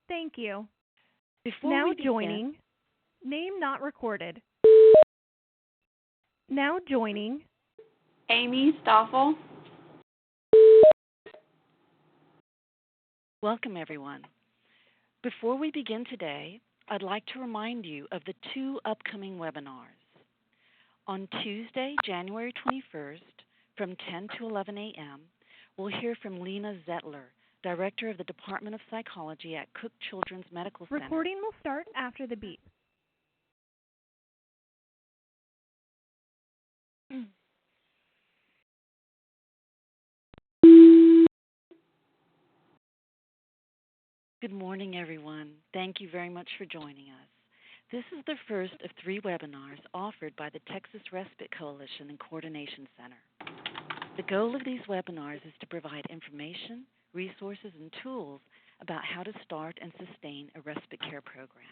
Thank you. Before Now we begin, joining, name not recorded. Now joining, Amy Stoffel. welcome everyone. Before we begin today, I'd like to remind you of the two upcoming webinars. On Tuesday, January 21st, from 10 to 11 a.m., we'll hear from Lena Zettler, Director of the Department of Psychology at Cook Children's Medical Center. recording will start after the beep. Good morning, everyone. Thank you very much for joining us. This is the first of 3 webinars offered by the Texas Respite Coalition and Coordination Center. The goal of these webinars is to provide information, resources, and tools about how to start and sustain a respite care program.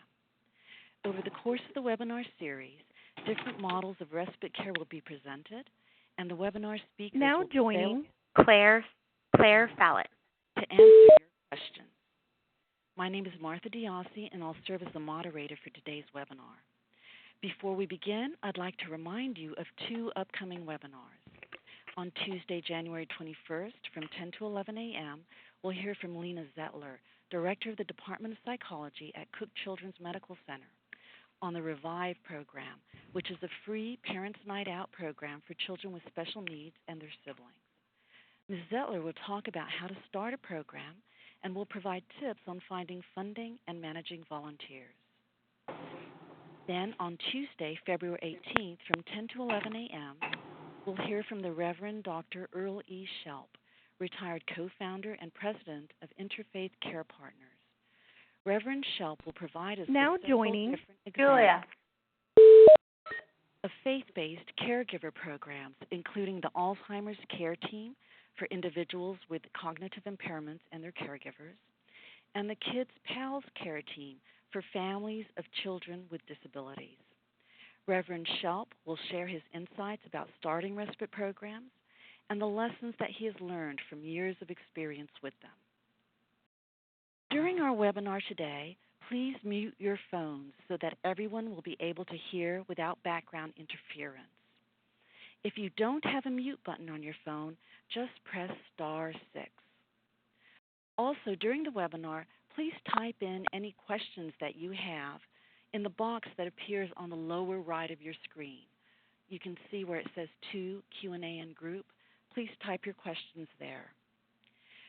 Over the course of the webinar series, different models of respite care will be presented, and the webinar speakers Now will be joining, Claire Fallett. to answer your questions. My name is Martha Diossi, and I'll serve as the moderator for today's webinar. Before we begin, I'd like to remind you of 2 upcoming webinars. On Tuesday, January 21st, from 10 to 11 a.m., we'll hear from Lena Zettler, Director of the Department of Psychology at Cook Children's Medical Center, on the Revive program, which is a free Parents' Night Out program for children with special needs and their siblings. Ms. Zettler will talk about how to start a program and will provide tips on finding funding and managing volunteers. Then on Tuesday, February 18th, from 10 to 11 a.m., we'll hear from the Reverend Dr. Earl E. Shelp, retired co-founder and president of Interfaith Care Partners. Reverend Shelp will provide us now with several joining, different Julia. examples of faith-based caregiver programs, including the Alzheimer's Care Team for individuals with cognitive impairments and their caregivers, and the Kids PALS Care Team for families of children with disabilities. Reverend Shelp will share his insights about starting respite programs and the lessons that he has learned from years of experience with them. During our webinar today, please mute your phones so that everyone will be able to hear without background interference. If you don't have a mute button on your phone, just press *6. Also, during the webinar, please type in any questions that you have in the box that appears on the lower right of your screen. You can see where it says To Q&A and Group. Please type your questions there.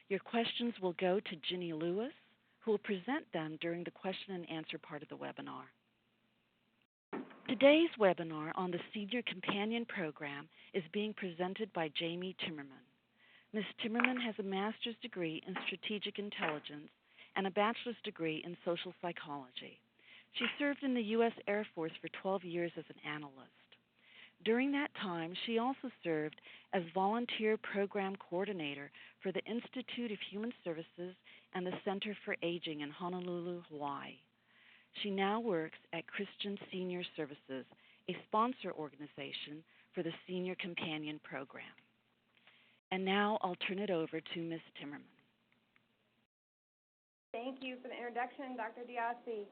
Your questions will go to Ginny Lewis, who will present them during the question and answer part of the webinar. Today's webinar on the Senior Companion Program is being presented by Jamie Timmerman. Ms. Timmerman has a master's degree in strategic intelligence and a bachelor's degree in social psychology. She served in the U.S. Air Force for 12 years as an analyst. During that time, she also served as volunteer program coordinator for the Institute of Human Services and the Center for Aging in Honolulu, Hawaii. She now works at Christian Senior Services, a sponsor organization for the Senior Companion Program. And now I'll turn it over to Ms. Timmerman. Thank you for the introduction, Dr. Diossi.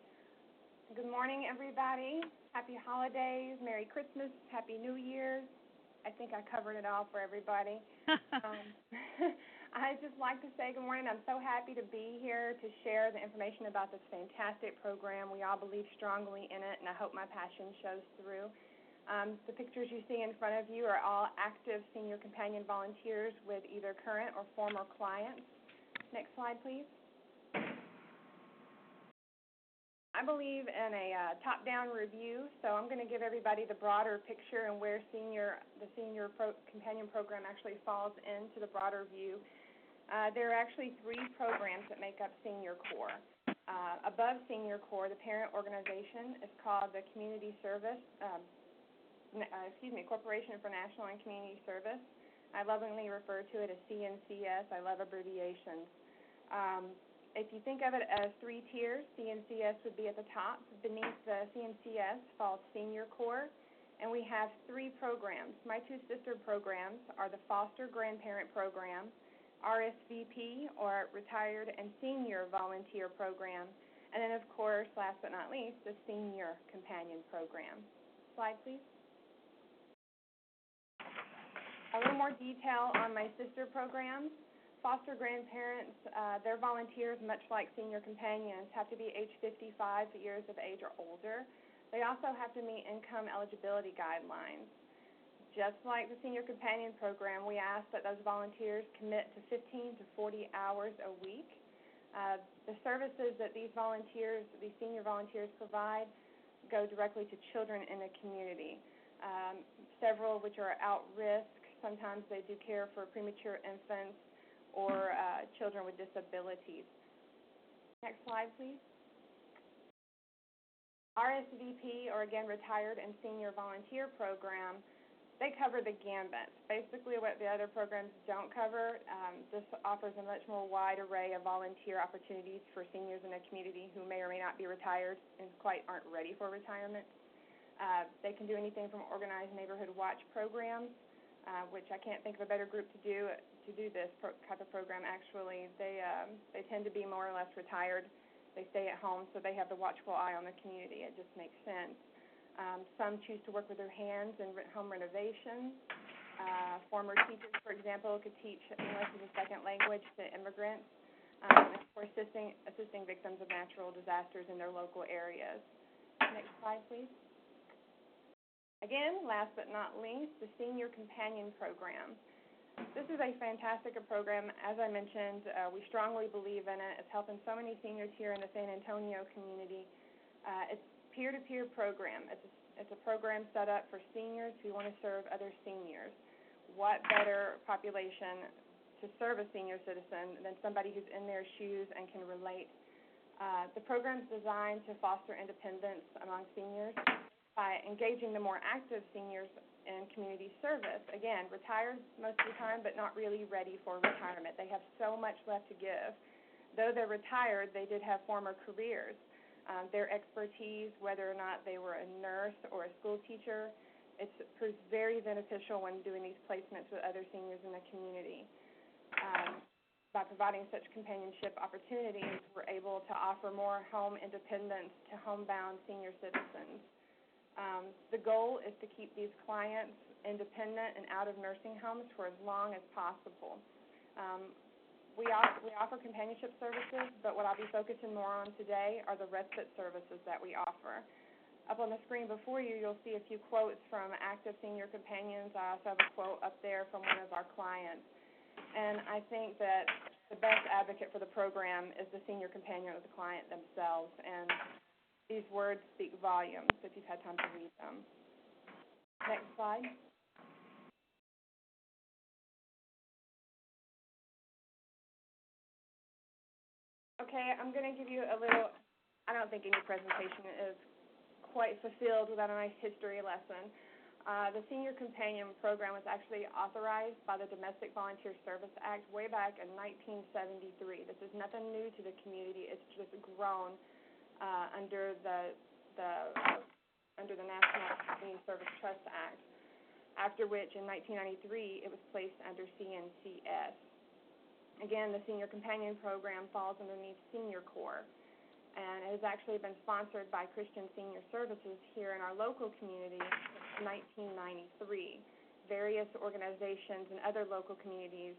Good morning, everybody. Happy holidays, Merry Christmas, Happy New Year. I think I covered it all for everybody. I'd just like to say good morning. I'm so happy to be here to share the information about this fantastic program. We all believe strongly in it, and I hope my passion shows through. The pictures you see in front of you are all active senior companion volunteers with either current or former clients. Next slide, please. I believe in a top-down review, so I'm going to give everybody the broader picture and where the senior companion program actually falls into the broader view. There are actually 3 programs that make up Senior Corps. Above Senior Corps, the parent organization is called the Corporation for National and Community Service. I lovingly refer to it as CNCS. I love abbreviations. If you think of it as 3 tiers, CNCS would be at the top. Beneath the CNCS falls Senior Corps, and we have 3 programs. My 2 sister programs are the Foster Grandparent Program, RSVP, or Retired and Senior Volunteer Program, and then, of course, last but not least, the Senior Companion Program. Slide, please. A little more detail on my sister programs. Foster grandparents, their volunteers, much like senior companions, have to be age 55 years of age or older. They also have to meet income eligibility guidelines. Just like the Senior Companion Program, we ask that those volunteers commit to 15 to 40 hours a week. The services that these senior volunteers provide go directly to children in the community, several which are at risk. Sometimes they do care for premature infants or children with disabilities. Next slide, please. RSVP, or again, Retired and Senior Volunteer Program, they cover the gambit. Basically what the other programs don't cover, this offers a much more wide array of volunteer opportunities for seniors in the community who may or may not be retired and quite aren't ready for retirement. They can do anything from organized neighborhood watch programs, which I can't think of a better group to do this type of program. Actually, they tend to be more or less retired. They stay at home, so they have the watchful eye on the community. It just makes sense. Some choose to work with their hands in home renovations. Former teachers, for example, could teach English as a second language to immigrants, and for assisting victims of natural disasters in their local areas. Next slide, please. Again, last but not least, the Senior Companion Program. This is a fantastic program. As I mentioned, we strongly believe in it. It's helping so many seniors here in the San Antonio community. It's a peer-to-peer program. It's a program set up for seniors who want to serve other seniors. What better population to serve a senior citizen than somebody who's in their shoes and can relate? The program is designed to foster independence among seniors by engaging the more active seniors in community service. Again, retired most of the time, but not really ready for retirement. They have so much left to give. Though they're retired, they did have former careers. Their expertise, whether or not they were a nurse or a school teacher, it's proved very beneficial when doing these placements with other seniors in the community. By providing such companionship opportunities, we're able to offer more home independence to homebound senior citizens. The goal is to keep these clients independent and out of nursing homes for as long as possible. We offer companionship services, but what I'll be focusing more on today are the respite services that we offer. Up on the screen before you, you'll see a few quotes from active senior companions. I also have a quote up there from one of our clients. And I think that the best advocate for the program is the senior companion or the client themselves. And these words speak volumes if you've had time to read them. Next slide. Okay, I'm going to give you a little, I don't think any presentation is quite fulfilled without a nice history lesson. The Senior Companion Program was actually authorized by the Domestic Volunteer Service Act way back in 1973. This is nothing new to the community. It's just grown under the National Community Service Trust Act, after which in 1993 it was placed under CNCS. Again, the Senior Companion Program falls underneath Senior Corps, and it has actually been sponsored by Christian Senior Services here in our local community since 1993. Various organizations and other local communities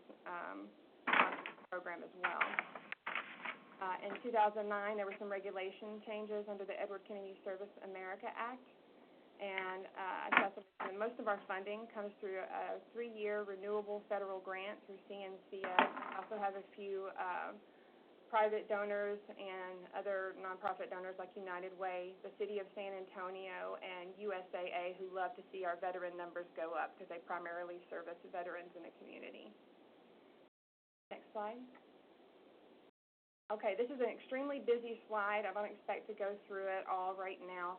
sponsor the program as well. In 2009, there were some regulation changes under the Edward Kennedy Service America Act, and most of our funding comes through a 3-year renewable federal grant through CNCS. We also have a few private donors and other nonprofit donors like United Way, the City of San Antonio, and USAA, who love to see our veteran numbers go up because they primarily service veterans in the community. Next slide. Okay, this is an extremely busy slide. I don't expect to go through it all right now,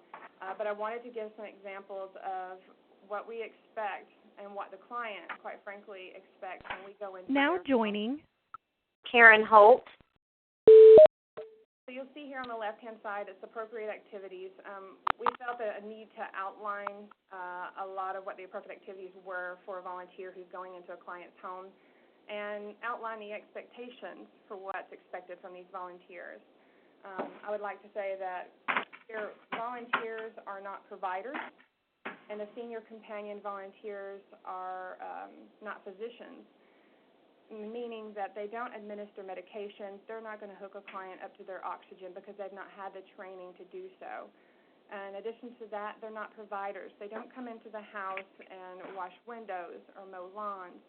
but I wanted to give some examples of what we expect and what the client, quite frankly, expects when we go into Now joining Karen Holt. So you'll see here on the left-hand side, it's appropriate activities. We felt a need to outline a lot of what the appropriate activities were for a volunteer who's going into a client's home. and outline the expectations for what's expected from these volunteers. I would like to say that volunteers are not providers, and the senior companion volunteers are not physicians, meaning that they don't administer medications. They're not going to hook a client up to their oxygen because they've not had the training to do so. In addition to that, they're not providers. They don't come into the house and wash windows or mow lawns.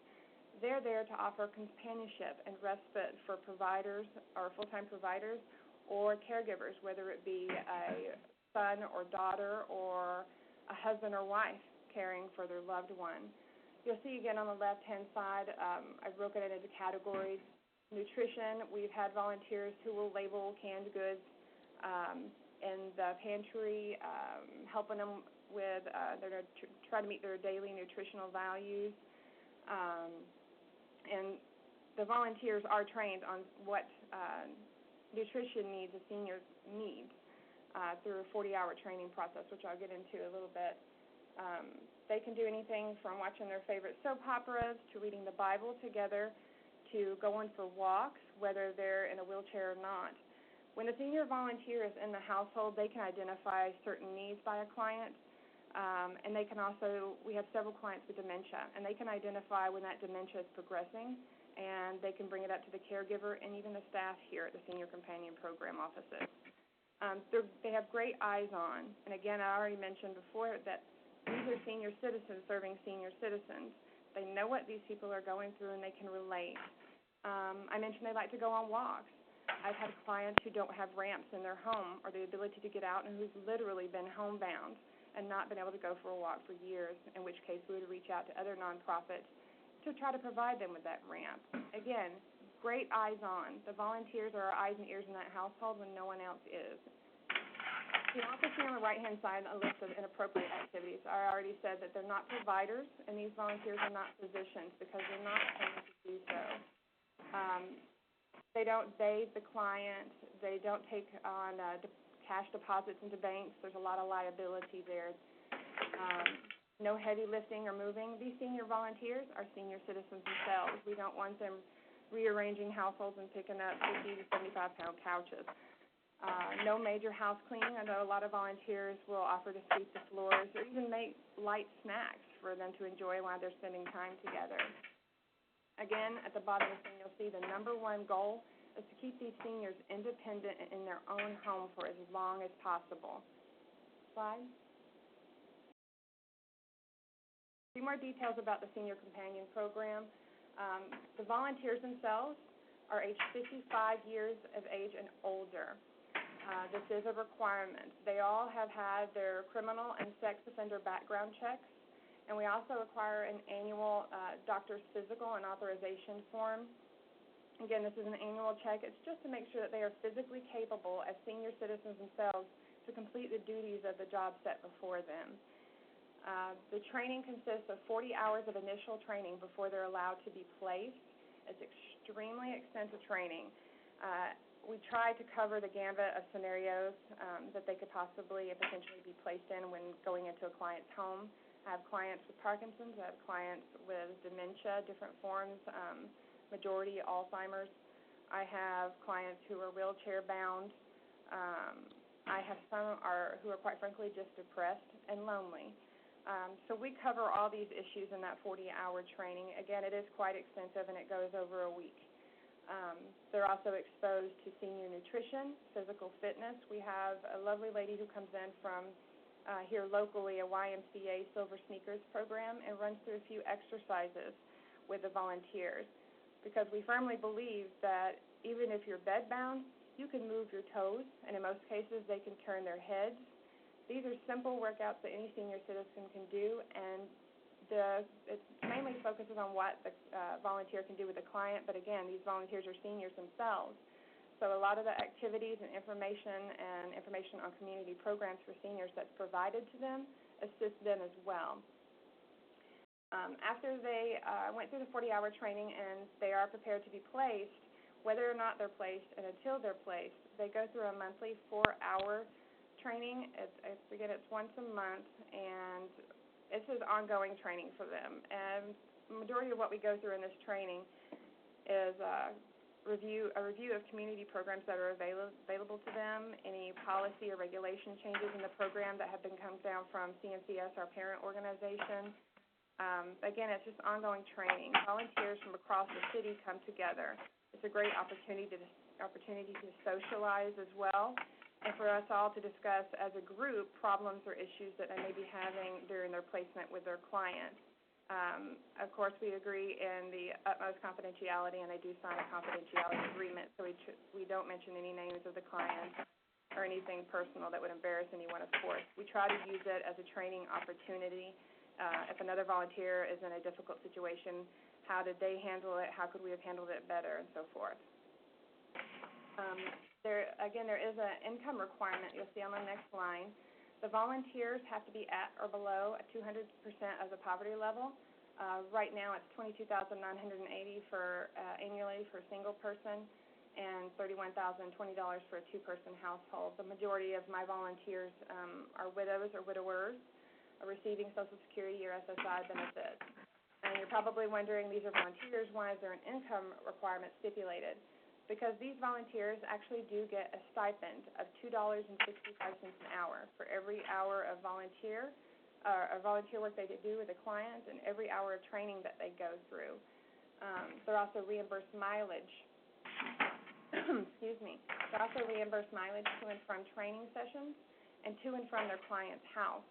They're there to offer companionship and respite for providers or full-time providers or caregivers, whether it be a son or daughter or a husband or wife caring for their loved one. You'll see again on the left-hand side, I've broken it into categories. Nutrition, we've had volunteers who will label canned goods in the pantry, helping them with try to meet their daily nutritional values. And the volunteers are trained on what nutrition needs a senior needs through a 40-hour training process, which I'll get into a little bit. They can do anything from watching their favorite soap operas to reading the Bible together to going for walks, whether they're in a wheelchair or not. When the senior volunteer is in the household, they can identify certain needs by a client, and they can also, we have several clients with dementia, and they can identify when that dementia is progressing, and they can bring it up to the caregiver and even the staff here at the Senior Companion Program offices. They have great eyes on, and again, I already mentioned before that these are senior citizens serving senior citizens. They know what these people are going through, and they can relate. I mentioned they like to go on walks. I've had clients who don't have ramps in their home or the ability to get out and who've literally been homebound and not been able to go for a walk for years, in which case we would reach out to other nonprofits to try to provide them with that ramp. Again, great eyes on. The volunteers are our eyes and ears in that household when no one else is. You can also see on the right-hand side a list of inappropriate activities. I already said that they're not providers, and these volunteers are not physicians because they're not trained to do so. They don't bathe the client. They don't take on cash deposits into banks. There's a lot of liability there. No heavy lifting or moving. These senior volunteers are senior citizens themselves. We don't want them rearranging households and picking up 50 to 75-pound couches. No major house cleaning. I know a lot of volunteers will offer to sweep the floors or even make light snacks for them to enjoy while they're spending time together. Again, at the bottom of the thing, you'll see the number one goal is to keep these seniors independent and in their own home for as long as possible. Slide. A few more details about the Senior Companion Program. The volunteers themselves are aged 55 years of age and older. This is a requirement. They all have had their criminal and sex offender background checks, and we also require an annual doctor's physical and authorization form. Again, this is an annual check. It's just to make sure that they are physically capable as senior citizens themselves to complete the duties of the job set before them. The training consists of 40 hours of initial training before they're allowed to be placed. It's extremely extensive training. We try to cover the gambit of scenarios that they could possibly and potentially be placed in when going into a client's home. I have clients with Parkinson's. I have clients with dementia, different forms, majority Alzheimer's. I have clients who are wheelchair-bound. I have some who are quite frankly just depressed and lonely. So we cover all these issues in that 40-hour training. Again, it is quite extensive, and it goes over a week. They're also exposed to senior nutrition, physical fitness. We have a lovely lady who comes in from here locally, a YMCA Silver Sneakers program, and runs through a few exercises with the volunteers because we firmly believe that even if you're bedbound, you can move your toes, and in most cases they can turn their heads. These are simple workouts that any senior citizen can do, and it mainly focuses on what the volunteer can do with the client, but again, these volunteers are seniors themselves. So a lot of the activities and information on community programs for seniors that's provided to them assist them as well. After they went through the 40-hour training and they are prepared to be placed, whether or not they're placed and until they're placed, they go through a monthly 4-hour training. I forget, it's once a month, and this is ongoing training for them. And the majority of what we go through in this training is a review of community programs that are available to them, any policy or regulation changes in the program that have been come down from CNCS, our parent organization. Again, it's just ongoing training. Volunteers from across the city come together. It's a great opportunity to socialize as well, and for us all to discuss as a group problems or issues that they may be having during their placement with their clients. Of course, we agree in the utmost confidentiality, and they do sign a confidentiality agreement, so we don't mention any names of the clients or anything personal that would embarrass anyone, of course. We try to use it as a training opportunity. If another volunteer is in a difficult situation, how did they handle it? How could we have handled it better, and so forth. There is an income requirement you'll see on the next line. The volunteers have to be at or below 200% of the poverty level. Right now it's $22,980 for annually for a single person and $31,020 for a two-person household. The majority of my volunteers are widows or widowers receiving Social Security or SSI benefits. And you're probably wondering, these are volunteers, why is there an income requirement stipulated? Because these volunteers actually do get a stipend of $2.65 an hour for every hour of volunteer work they do with a client and every hour of training that they go through. They're also reimbursed mileage. Excuse me. They're also reimbursed mileage to and from training sessions and to and from their client's house.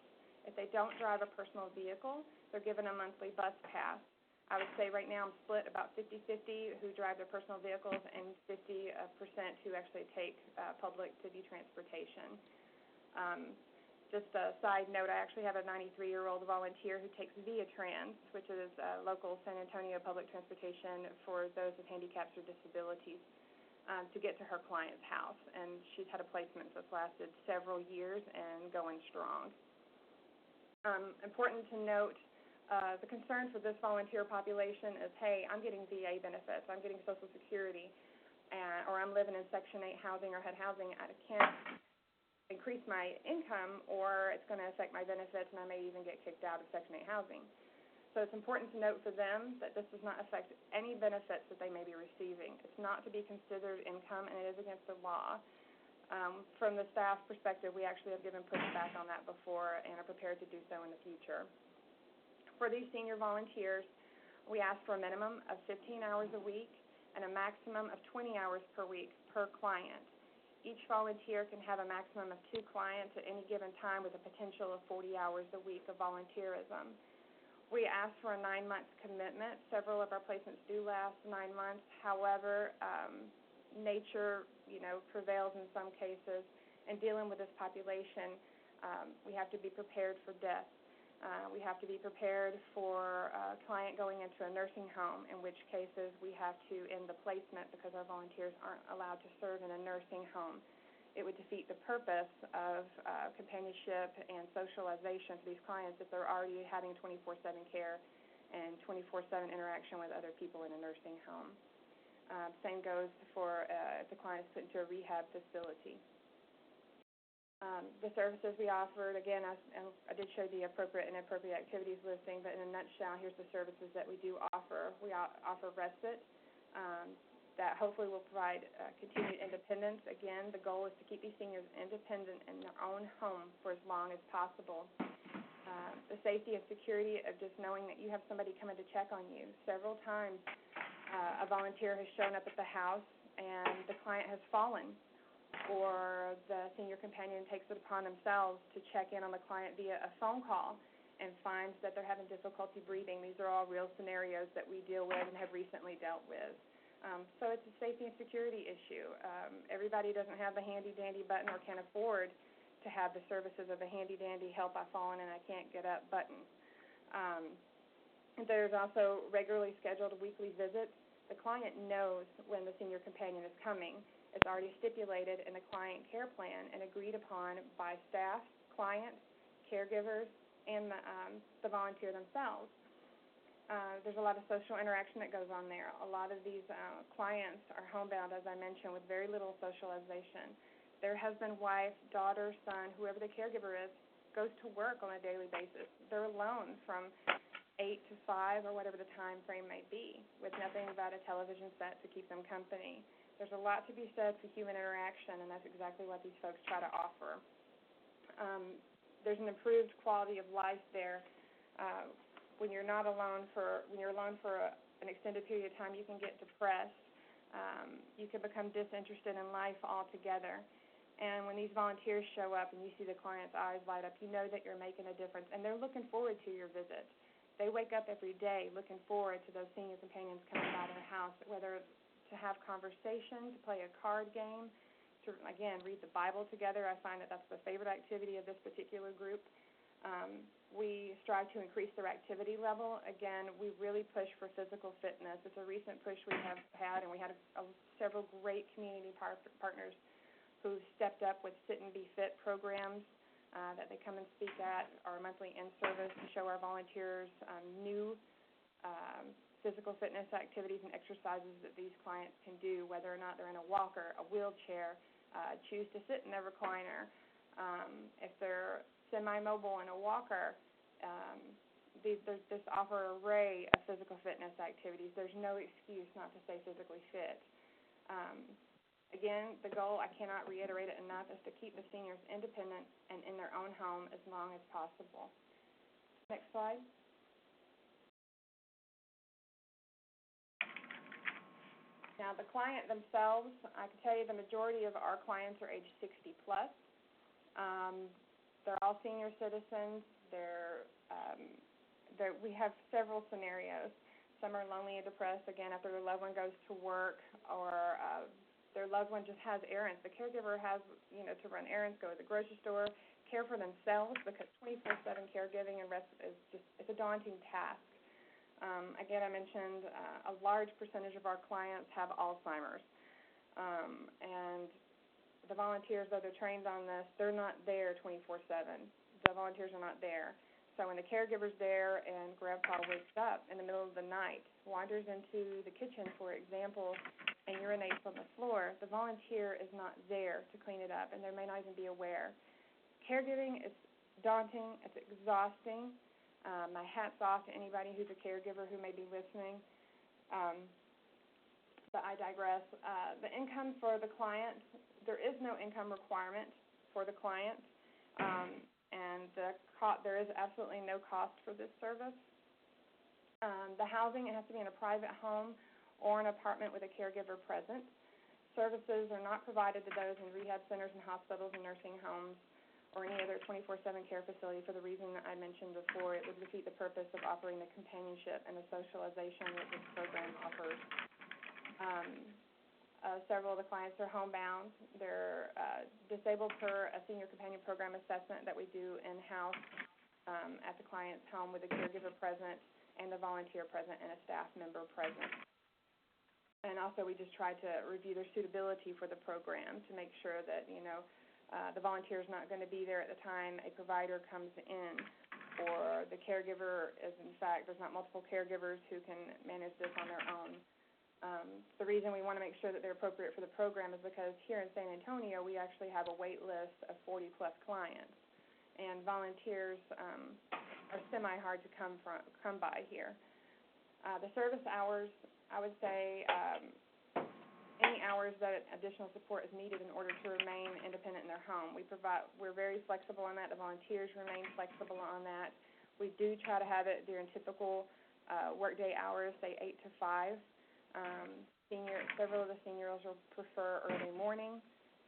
If they don't drive a personal vehicle, they're given a monthly bus pass. I would say right now I'm split about 50-50 who drive their personal vehicles and 50% who actually take public city transportation. Just a side note, I actually have a 93-year-old volunteer who takes Via-Trans, which is local San Antonio public transportation for those with handicaps or disabilities, to get to her client's house. And she's had a placement that's lasted several years and going strong. Important to note, the concern for this volunteer population is, hey, I'm getting VA benefits, I'm getting Social Security, or I'm living in Section 8 housing or HUD housing. I can't increase my income, or it's going to affect my benefits, and I may even get kicked out of Section 8 housing. So it's important to note for them that this does not affect any benefits that they may be receiving. It's not to be considered income, and it is against the law. From the staff perspective, we actually have given pushback on that before and are prepared to do so in the future. For these senior volunteers, we ask for a minimum of 15 hours a week and a maximum of 20 hours per week per client. Each volunteer can have a maximum of 2 clients at any given time with a potential of 40 hours a week of volunteerism. We ask for a 9-month commitment. Several of our placements do last 9 months. However, nature, prevails in some cases. And dealing with this population, we have to be prepared for death. We have to be prepared for a client going into a nursing home, in which cases we have to end the placement because our volunteers aren't allowed to serve in a nursing home. It would defeat the purpose of companionship and socialization for these clients if they're already having 24/7 care and 24/7 interaction with other people in a nursing home. Same goes for if the client is put into a rehab facility. The services we offered, again, I did show the appropriate and inappropriate activities listing, but in a nutshell, here's the services that we do offer. We offer Respite that hopefully will provide continued independence. Again, the goal is to keep these seniors independent in their own home for as long as possible. The safety and security of just knowing that you have somebody coming to check on you. Several times a volunteer has shown up at the house and the client has fallen, or the senior companion takes it upon themselves to check in on the client via a phone call and finds that they're having difficulty breathing. These are all real scenarios that we deal with and have recently dealt with. So it's a safety and security issue. Everybody doesn't have the handy-dandy button or can afford to have the services of a handy-dandy help I've fallen and I can't get up button. There's also regularly scheduled weekly visits. The client knows when the senior companion is coming. It's already stipulated in the client care plan and agreed upon by staff, client, caregivers, and the volunteer themselves. There's a lot of social interaction that goes on there. A lot of these clients are homebound, as I mentioned, with very little socialization. Their husband, wife, daughter, son, whoever the caregiver is, goes to work on a daily basis. They're alone from 8 to 5 or whatever the time frame may be, with nothing but a television set to keep them company. There's a lot to be said for human interaction, and that's exactly what these folks try to offer. There's an improved quality of life there. When you're alone for an extended period of time, you can get depressed. You can become disinterested in life altogether. And when these volunteers show up and you see the client's eyes light up, you know that you're making a difference, and they're looking forward to your visit. They wake up every day looking forward to those senior companions coming by their house, whether to have conversation, to play a card game, to, again, read the Bible together. I find that that's the favorite activity of this particular group. We strive to increase their activity level. Again, we really push for physical fitness. It's a recent push we have had, and we had several great community partners who stepped up with Sit and Be Fit programs that they come and speak at, our monthly in-service to show our volunteers new physical fitness activities and exercises that these clients can do, whether or not they're in a walker, a wheelchair, choose to sit in their recliner. If they're semi-mobile in a walker, this offer an array of physical fitness activities. There's no excuse not to stay physically fit. Again, the goal, I cannot reiterate it enough, is to keep the seniors independent and in their own home as long as possible. Next slide. Now, the client themselves, I can tell you the majority of our clients are age 60 plus. They're all senior citizens. We have several scenarios. Some are lonely and depressed, again, after their loved one goes to work, or their loved one just has errands. The caregiver has, to run errands, go to the grocery store, care for themselves, because 24/7 caregiving and rest is it's a daunting task. Again, I mentioned a large percentage of our clients have Alzheimer's, and the volunteers, though they're trained on this, they're not there 24/7. The volunteers are not there. So when the caregiver's there and Grandpa wakes up in the middle of the night, wanders into the kitchen, for example, and urinates on the floor, the volunteer is not there to clean it up, and they may not even be aware. Caregiving is daunting. It's exhausting. My hat's off to anybody who's a caregiver who may be listening. But I digress. The income for the client, there is no income requirement for the client, and there is absolutely no cost for this service. The housing, it has to be in a private home or an apartment with a caregiver present. Services are not provided to those in rehab centers and hospitals and nursing homes or any other 24/7 care facility for the reason that I mentioned before. It would defeat the purpose of offering the companionship and the socialization that this program offers. Several of the clients are homebound. They're disabled per a senior companion program assessment that we do in-house at the client's home with a caregiver present and the volunteer present and a staff member present. And also we just try to review their suitability for the program to make sure that, the volunteer is not going to be there at the time a provider comes in, or the caregiver is, in fact, there's not multiple caregivers who can manage this on their own. The reason we want to make sure that they're appropriate for the program is because here in San Antonio, we actually have a wait list of 40-plus clients, and volunteers are semi-hard to come by here. The service hours, I would say any hours that additional support is needed in order to remain independent in their home. We're very flexible on that. The volunteers remain flexible on that. We do try to have it during typical workday hours, say 8 to 5. Several of the seniors will prefer early morning,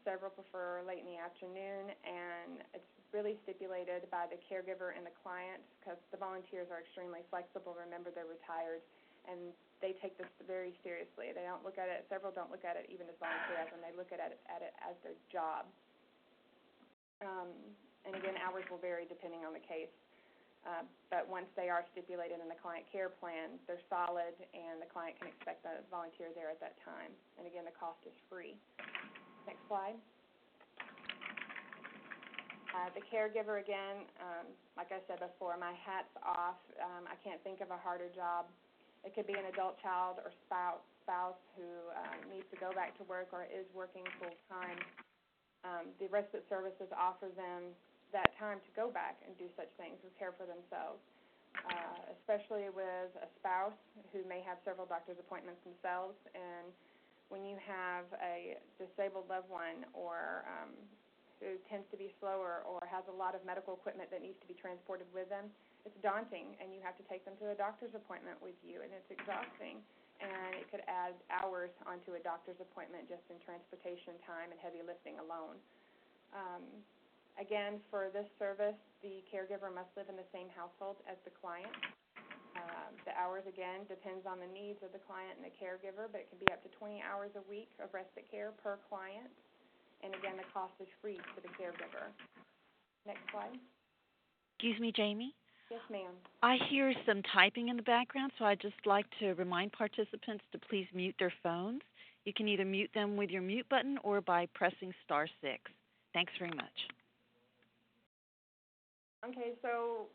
several prefer late in the afternoon, and it's really stipulated by the caregiver and the client because the volunteers are extremely flexible. Remember, they're retired, and they take this very seriously. They don't look at it, several don't look at it even as volunteers, and they look at it as their job. And again, hours will vary depending on the case. But once they are stipulated in the client care plan, they're solid, and the client can expect the volunteer there at that time. And again, the cost is free. Next slide. The caregiver, again, like I said before, my hat's off. I can't think of a harder job. It could be an adult child or spouse who needs to go back to work or is working full-time. The Respite services offer them that time to go back and do such things or care for themselves. especially with a spouse who may have several doctor's appointments themselves. And when you have a disabled loved one or who tends to be slower or has a lot of medical equipment that needs to be transported with them, it's daunting, and you have to take them to a doctor's appointment with you, and it's exhausting. And it could add hours onto a doctor's appointment just in transportation time and heavy lifting alone. Again, for this service, the caregiver must live in the same household as the client. The hours, again, depends on the needs of the client and the caregiver, but it can be up to 20 hours a week of respite care per client. And again, the cost is free for the caregiver. Next slide. Excuse me, Jamie. Yes, ma'am. I hear some typing in the background, so I'd just like to remind participants to please mute their phones. You can either mute them with your mute button or by pressing *6. Thanks very much. Okay, so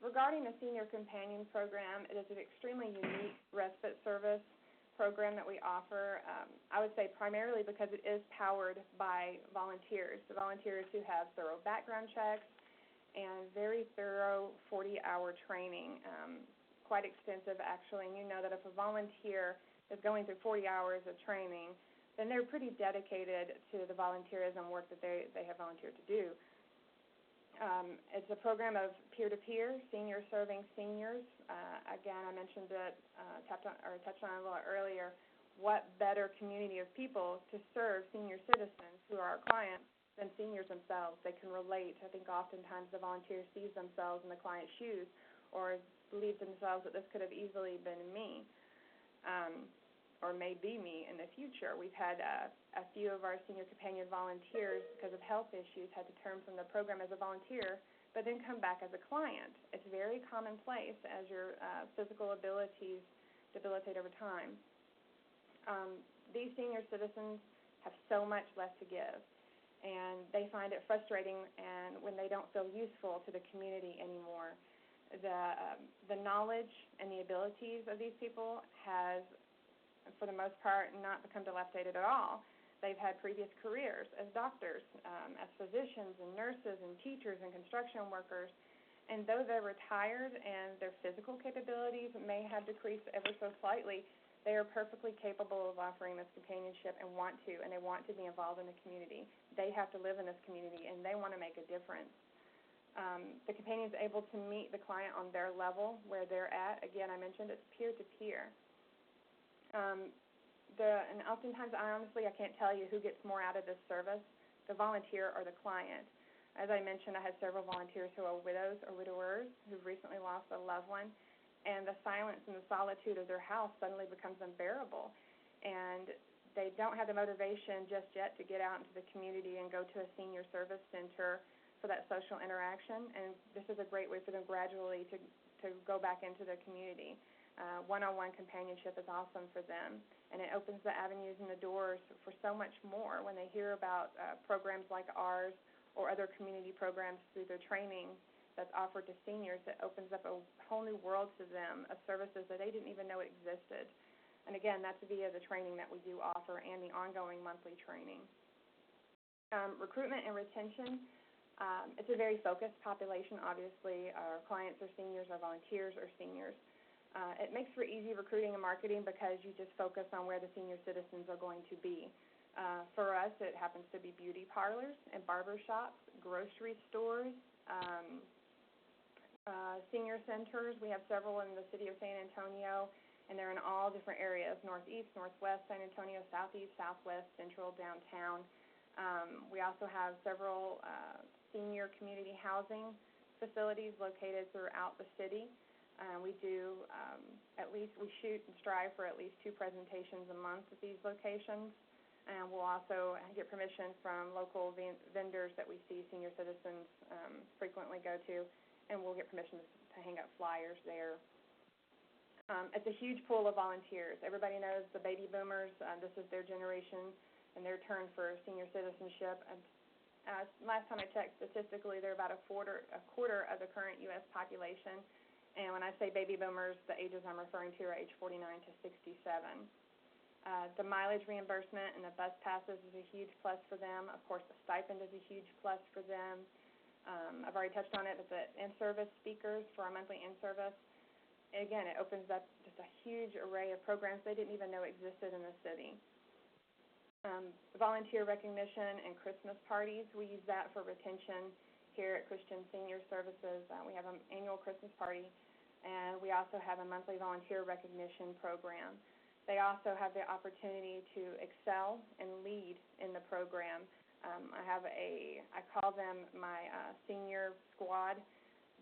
regarding the Senior Companion Program, it is an extremely unique respite service program that we offer. I would say primarily because it is powered by volunteers, the volunteers who have thorough background checks and very thorough 40-hour training, quite extensive actually. And you know that if a volunteer is going through 40 hours of training, then they're pretty dedicated to the volunteerism work that they have volunteered to do. It's a program of peer-to-peer, seniors serving seniors. Again, I mentioned it, touched on it a little earlier. What better community of people to serve senior citizens who are our clients than seniors themselves? They can relate. I think oftentimes the volunteer sees themselves in the client's shoes or believes themselves that this could have easily been me. Or may be me in the future. We've had a few of our senior companion volunteers, because of health issues, had to turn from the program as a volunteer, but then come back as a client. It's very commonplace as your physical abilities debilitate over time. These senior citizens have so much left to give, and they find it frustrating and when they don't feel useful to the community anymore. The knowledge and the abilities of these people has, for the most part, not become dilapidated at all. They've had previous careers as doctors, as physicians and nurses and teachers and construction workers. And though they're retired and their physical capabilities may have decreased ever so slightly, they are perfectly capable of offering this companionship and they want to be involved in the community. They have to live in this community, and they want to make a difference. The companion is able to meet the client on their level, where they're at. Again, I mentioned it's peer-to-peer. And oftentimes, I can't tell you who gets more out of this service, the volunteer or the client. As I mentioned, I had several volunteers who are widows or widowers who've recently lost a loved one, and the silence and the solitude of their house suddenly becomes unbearable. And they don't have the motivation just yet to get out into the community and go to a senior service center for that social interaction, and this is a great way for them gradually to go back into the community. One-on-one companionship is awesome for them, and it opens the avenues and the doors for so much more. When they hear about programs like ours or other community programs through their training that's offered to seniors, it opens up a whole new world to them of services that they didn't even know existed. And again, that's via the training that we do offer and the ongoing monthly training. Recruitment and retention. It's a very focused population, obviously. Our clients are seniors, our volunteers are seniors. It makes for easy recruiting and marketing because you just focus on where the senior citizens are going to be. For us, it happens to be beauty parlors and barber shops, grocery stores, senior centers. We have several in the city of San Antonio, and they're in all different areas: northeast, northwest, San Antonio, southeast, southwest, central, downtown. We also have several senior community housing facilities located throughout the city. We do we shoot and strive for at least 2 presentations a month at these locations. And we'll also get permission from local vendors that we see senior citizens frequently go to, and we'll get permission to hang up flyers there. It's a huge pool of volunteers. Everybody knows the baby boomers. This is their generation and their turn for senior citizenship. And last time I checked, statistically, they're about a quarter of the current U.S. population. And when I say baby boomers, the ages I'm referring to are age 49 to 67. The mileage reimbursement and the bus passes is a huge plus for them. Of course, the stipend is a huge plus for them. I've already touched on it, but the in-service speakers for our monthly in-service, again, it opens up just a huge array of programs they didn't even know existed in the city. Volunteer recognition and Christmas parties, we use that for retention here at Christian Senior Services. We have an annual Christmas party, and we also have a monthly volunteer recognition program. They also have the opportunity to excel and lead in the program. I call them my senior squad.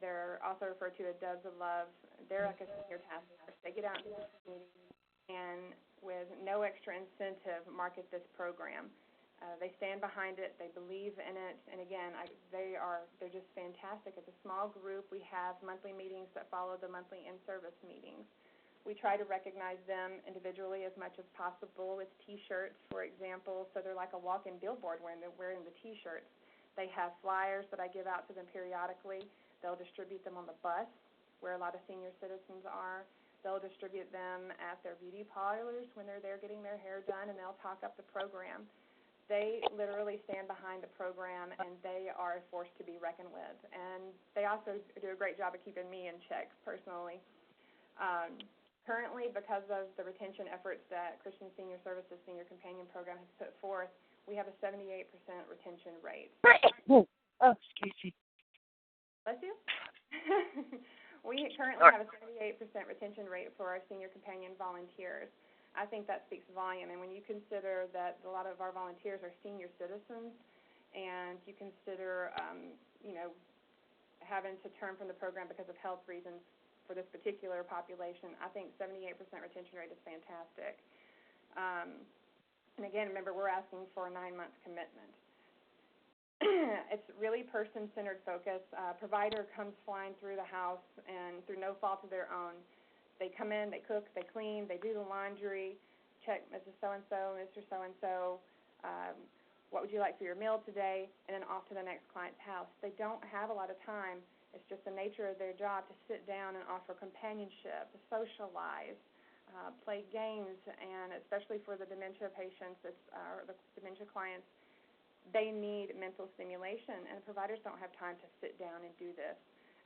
They're also referred to as Doves of Love. They're like a senior task force. They get out into the community and with no extra incentive market this program. They stand behind it. They believe in it. And again, they're just fantastic. It's a small group. We have monthly meetings that follow the monthly in-service meetings. We try to recognize them individually as much as possible with T-shirts, for example. So they're like a walk-in billboard when they're wearing the T-shirts. They have flyers that I give out to them periodically. They'll distribute them on the bus where a lot of senior citizens are. They'll distribute them at their beauty parlors when they're there getting their hair done, and they'll talk up the program. They literally stand behind the program, and they are a force to be reckoned with. And they also do a great job of keeping me in check personally. Currently, because of the retention efforts that Christian Senior Services Senior Companion Program has put forth, we have a 78% retention rate. Oh, excuse me. Bless you. We currently have a 78% retention rate for our Senior Companion volunteers. I think that speaks volume. And when you consider that a lot of our volunteers are senior citizens, and you consider, having to turn from the program because of health reasons for this particular population, I think 78% retention rate is fantastic. And again, remember, we're asking for a 9-month commitment. It's really person-centered focus. Provider comes flying through the house, and through no fault of their own, they come in, they cook, they clean, they do the laundry, check Mrs. So-and-so, Mr. So-and-so, what would you like for your meal today, and then off to the next client's house. They don't have a lot of time. It's just the nature of their job to sit down and offer companionship, to socialize, play games, and especially for the dementia patients, or the dementia clients, they need mental stimulation, and providers don't have time to sit down and do this.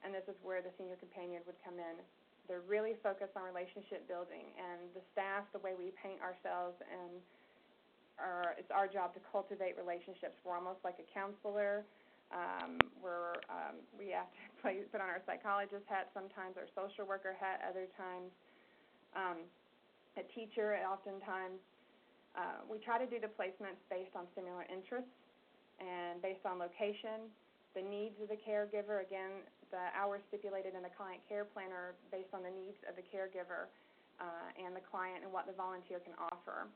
And this is where the senior companion would come in. They're really focused on relationship building, and the staff, the way we paint ourselves, and it's our job to cultivate relationships. We're almost like a counselor. We have to put on our psychologist hat sometimes, our social worker hat other times, a teacher oftentimes. We try to do the placements based on similar interests and based on location, the needs of the caregiver. Again, the hours stipulated in the client care plan are based on the needs of the caregiver and the client and what the volunteer can offer.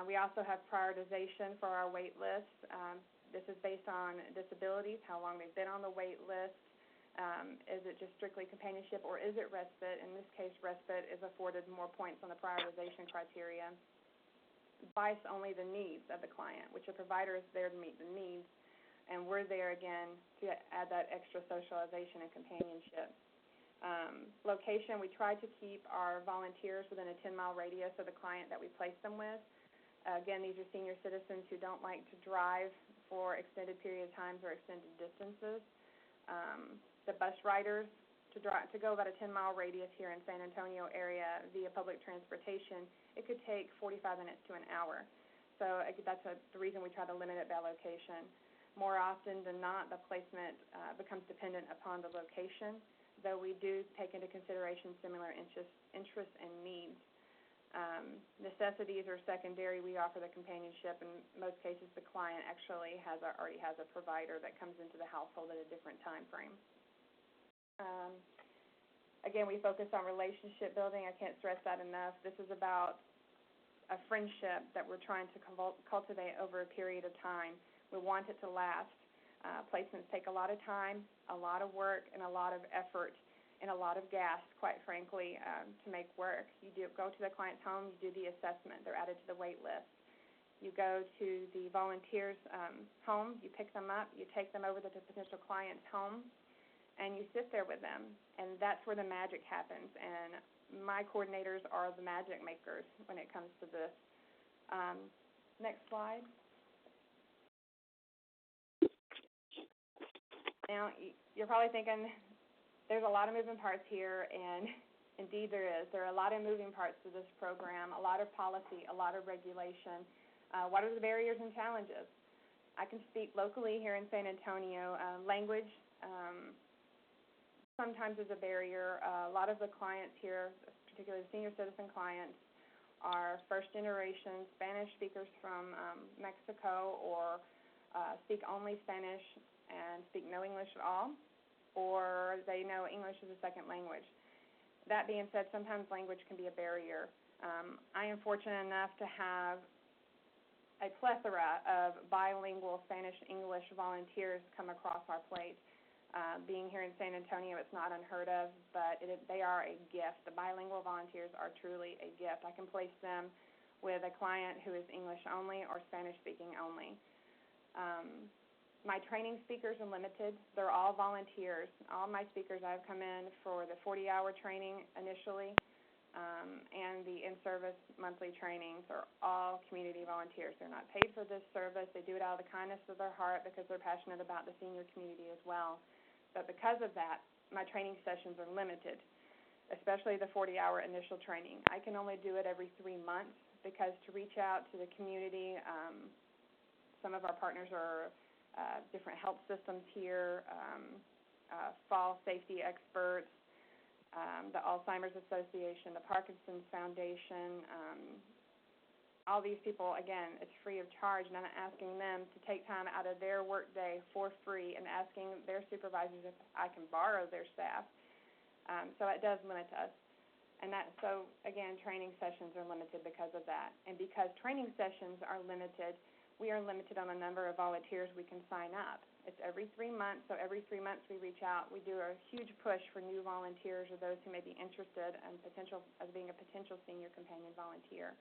We also have prioritization for our wait list. This is based on disabilities, how long they've been on the wait list. Is it just strictly companionship, or is it respite? In this case, respite is afforded more points on the prioritization criteria. Bias only the needs of the client, which a provider is there to meet the needs, and we're there again to add that extra socialization and companionship. Location, we try to keep our volunteers within a 10-mile radius of the client that we place them with. Again, these are senior citizens who don't like to drive for extended period of times or extended distances. The bus riders, to go about a 10-mile radius here in San Antonio area via public transportation, it could take 45 minutes to an hour. So that's the reason we try to limit it by location. More often than not, the placement becomes dependent upon the location, though we do take into consideration similar interests and needs. Necessities are secondary. We offer the companionship. In most cases, the client actually already has a provider that comes into the household at a different time frame. Again, we focus on relationship building. I can't stress that enough. This is about a friendship that we're trying to cultivate over a period of time. We want it to last. Placements take a lot of time, a lot of work, and a lot of effort, and a lot of gas, quite frankly, to make work. You go to the client's home, you do the assessment. They're added to the wait list. You go to the volunteer's home, you pick them up, you take them over to the potential client's home, and you sit there with them. And that's where the magic happens. And my coordinators are the magic makers when it comes to this. Next slide. Now, you're probably thinking, there's a lot of moving parts here, and indeed there is. There are a lot of moving parts to this program, a lot of policy, a lot of regulation. What are the barriers and challenges? I can speak locally here in San Antonio. Language sometimes is a barrier. A lot of the clients here, particularly the senior citizen clients, are first-generation Spanish speakers from Mexico, or speak only Spanish and speak no English at all, or they know English as a second language. That being said, sometimes language can be a barrier. I am fortunate enough to have a plethora of bilingual Spanish-English volunteers come across our plate. Being here in San Antonio, it's not unheard of, but they are a gift. The bilingual volunteers are truly a gift. I can place them with a client who is English only or Spanish-speaking only. My training speakers are limited. They're all volunteers. All my speakers, I've come in for the 40-hour training initially, and the in-service monthly trainings are all community volunteers. They're not paid for this service. They do it out of the kindness of their heart because they're passionate about the senior community as well. But because of that, my training sessions are limited, especially the 40-hour initial training. I can only do it every 3 months because to reach out to the community, some of our partners are different health systems here, fall safety experts, the Alzheimer's Association, the Parkinson's Foundation. All these people, again, it's free of charge, and I'm asking them to take time out of their workday for free and asking their supervisors if I can borrow their staff. So it does limit us. And so, again, training sessions are limited because of that. And because training sessions are limited, we are limited on the number of volunteers we can sign up. It's every 3 months, so every 3 months we reach out. We do a huge push for new volunteers or those who may be interested in being a potential senior companion volunteer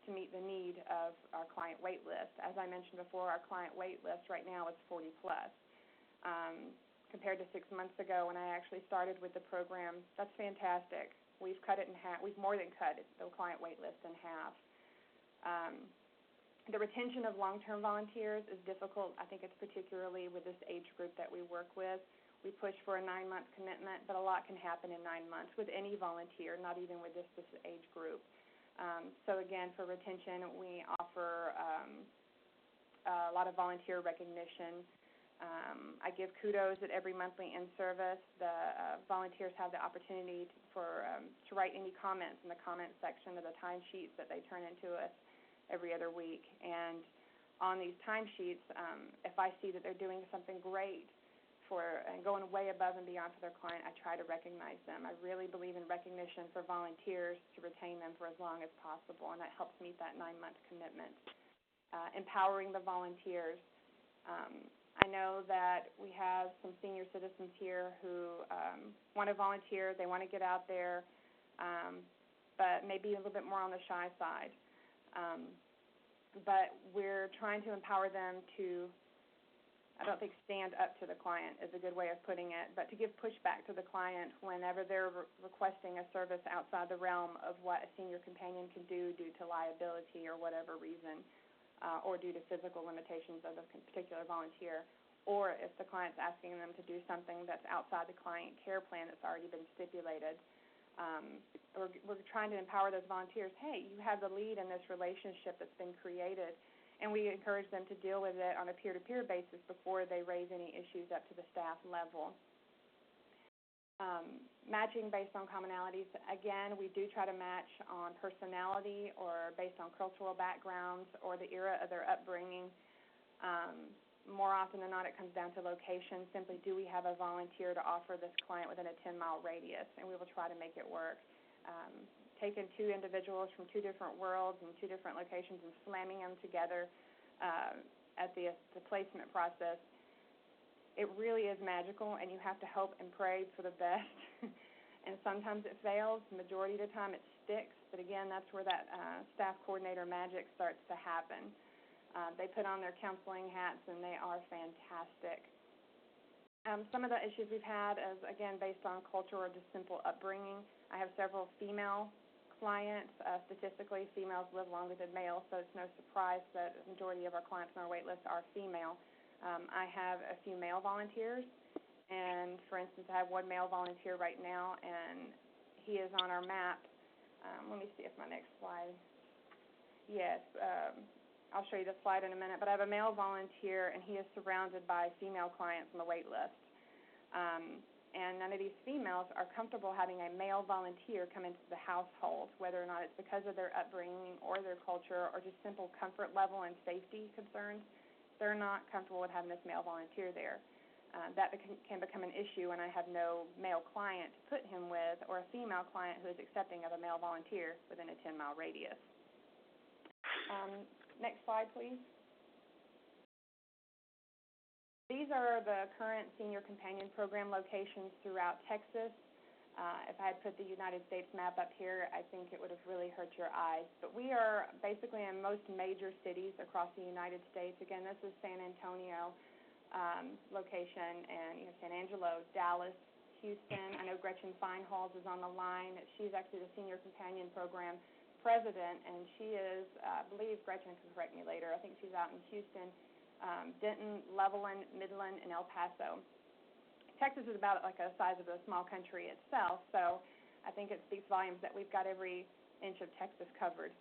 to meet the need of our client wait list. As I mentioned before, our client wait list right now is 40 plus. Compared to 6 months ago when I actually started with the program, that's fantastic. We've cut it in half. We've more than cut the client wait list in half. The retention of long-term volunteers is difficult. I think it's particularly with this age group that we work with. We push for a 9-month commitment, but a lot can happen in 9 months with any volunteer, not even with this age group. So again, for retention, we offer a lot of volunteer recognition. I give kudos at every monthly in-service. The volunteers have the opportunity to write any comments in the comment section of the timesheets that they turn into us every other week. And on these timesheets, if I see that they're doing something great and going way above and beyond for their client, I try to recognize them. I really believe in recognition for volunteers to retain them for as long as possible, and that helps meet that 9-month commitment. Empowering the volunteers. I know that we have some senior citizens here who want to volunteer. They want to get out there, but maybe a little bit more on the shy side. But we're trying to empower them to, I don't think stand up to the client is a good way of putting it, but to give pushback to the client whenever they're requesting a service outside the realm of what a senior companion can do due to liability or whatever reason, or due to physical limitations of a particular volunteer, or if the client's asking them to do something that's outside the client care plan that's already been stipulated. We're trying to empower those volunteers. Hey, you have the lead in this relationship that's been created, and we encourage them to deal with it on a peer-to-peer basis before they raise any issues up to the staff level. Matching based on commonalities. Again, we do try to match on personality or based on cultural backgrounds or the era of their upbringing. More often than not, it comes down to location. Simply, do we have a volunteer to offer this client within a 10-mile radius? And we will try to make it work. Taking 2 individuals from 2 different worlds and 2 different locations and slamming them together at the placement process, it really is magical, and you have to hope and pray for the best. And sometimes it fails. The majority of the time it sticks. But again, that's where that staff coordinator magic starts to happen. They put on their counseling hats, and they are fantastic. Some of the issues we've had is, again, based on culture or just simple upbringing. I have several female clients. Statistically, females live longer than males, so it's no surprise that the majority of our clients on our wait list are female. I have a few male volunteers, And, for instance, I have one male volunteer right now, and he is on our map. Let me see if my next slide. Yes, I'll show you the slide in a minute. But I have a male volunteer, and he is surrounded by female clients on the wait list. And none of these females are comfortable having a male volunteer come into the household, whether or not it's because of their upbringing or their culture or just simple comfort level and safety concerns. They're not comfortable with having this male volunteer there. That can become an issue when I have no male client to put him with or a female client who is accepting of a male volunteer within a 10-mile radius. Next slide, please. These are the current Senior Companion Program locations throughout Texas. If I had put the United States map up here, I think it would have really hurt your eyes. But we are basically in most major cities across the United States. Again, this is San Antonio location, and San Angelo, Dallas, Houston. I know Gretchen Feinholz is on the line. She's actually the Senior Companion Program president, and she is, I believe, Gretchen can correct me later, I think she's out in Houston, Denton, Levelland, Midland, and El Paso. Texas is about like the size of a small country itself, so I think it speaks volumes that we've got every inch of Texas covered.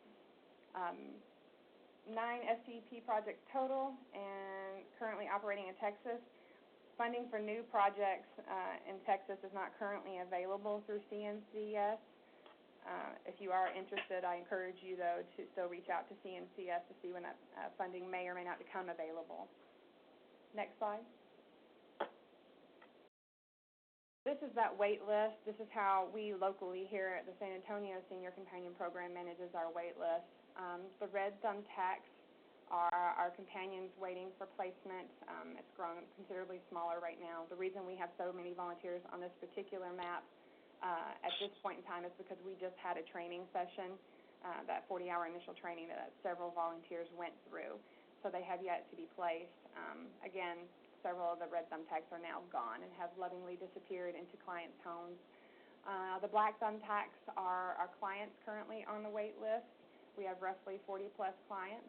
9 SCP projects total and currently operating in Texas. Funding for new projects in Texas is not currently available through CNCS. If you are interested, I encourage you, though, to still reach out to CNCS to see when that funding may or may not become available. Next slide. This is that wait list. This is how we locally here at the San Antonio Senior Companion Program manages our wait list. The red thumbtacks are our companions waiting for placement. It's grown considerably smaller right now. The reason we have so many volunteers on this particular map at this point in time is because we just had a training session, that 40-hour initial training that several volunteers went through. So they have yet to be placed. Again, several of the red thumbtacks are now gone and have lovingly disappeared into clients' homes. The black thumbtacks are our clients currently on the wait list. We have roughly 40-plus clients.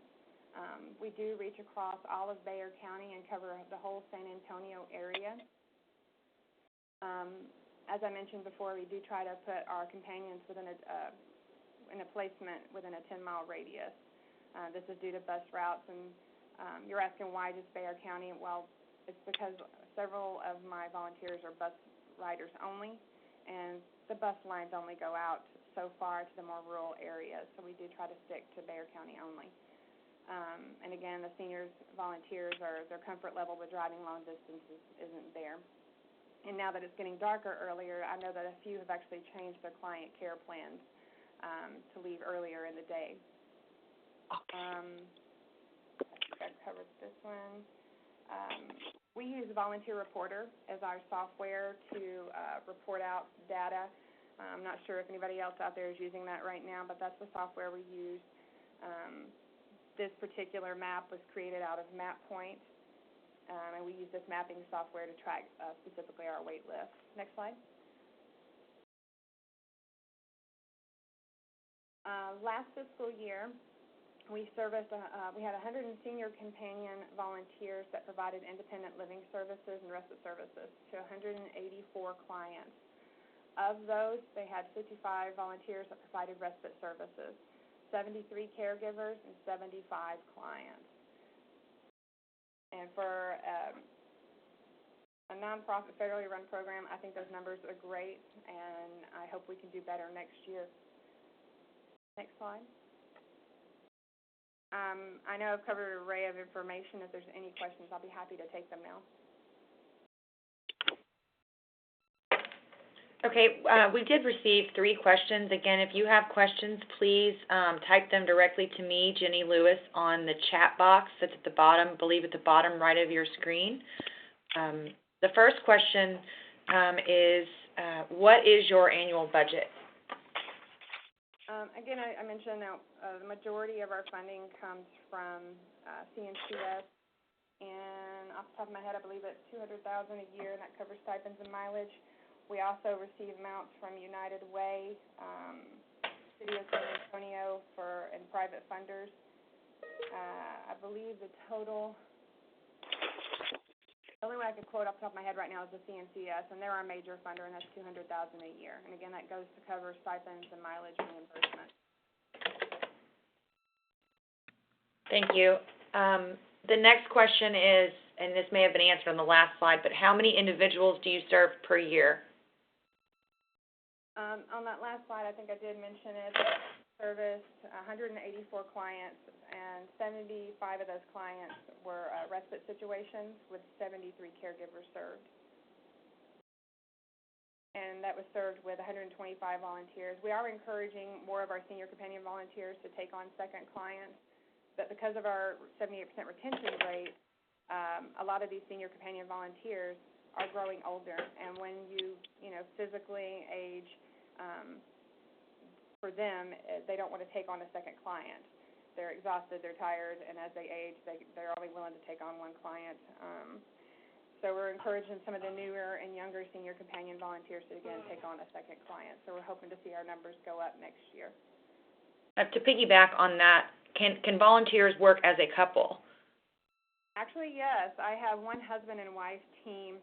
We do reach across all of Bexar County and cover the whole San Antonio area. As I mentioned before, we do try to put our companions within in a placement within a 10-mile radius. This is due to bus routes, and you're asking why just Bexar County? Well, it's because several of my volunteers are bus riders only, and the bus lines only go out so far to the more rural areas, so we do try to stick to Bexar County only. And again, the seniors volunteers, their comfort level with driving long distances isn't there. And now that it's getting darker earlier, I know that a few have actually changed their client care plans to leave earlier in the day. I think I've covered this one. We use Volunteer Reporter as our software to report out data. I'm not sure if anybody else out there is using that right now, but that's the software we use. This particular map was created out of MapPoint, and we use this mapping software to track specifically our wait list. Next slide. Last fiscal year, we serviced, we had 100 senior companion volunteers that provided independent living services and respite services to 184 clients. Of those, they had 55 volunteers that provided respite services, 73 caregivers, and 75 clients. And for a nonprofit federally run program, I think those numbers are great, and I hope we can do better next year. Next slide. I know I've covered an array of information. If there's any questions, I'll be happy to take them now. Okay, we did receive 3 questions. Again, if you have questions, please type them directly to me, Jenny Lewis, on the chat box that's at the bottom, I believe at the bottom right of your screen. The first question is, what is your annual budget? Again, I mentioned that the majority of our funding comes from CNCS, and off the top of my head, I believe it's $200,000 a year, and that covers stipends and mileage. We also receive amounts from United Way, City of San Antonio, and private funders. I believe the total, the only way I could quote off the top of my head right now is the CNCS, and they're our major funder, and that's $200,000 a year. And again, that goes to cover stipends and mileage reimbursement. Thank you. The next question is, and this may have been answered on the last slide, but how many individuals do you serve per year? On that last slide, I think I did mention it. Serviced 184 clients, and 75 of those clients were respite situations with 73 caregivers served. And that was served with 125 volunteers. We are encouraging more of our senior companion volunteers to take on second clients, but because of our 78% retention rate, a lot of these senior companion volunteers are growing older, and when you physically age, for them, they don't want to take on a second client. They're exhausted, they're tired, and as they age, they're only willing to take on one client. So we're encouraging some of the newer and younger senior companion volunteers to, again, take on a second client. So we're hoping to see our numbers go up next year. To piggyback on that, can volunteers work as a couple? Actually, yes. I have one husband and wife team.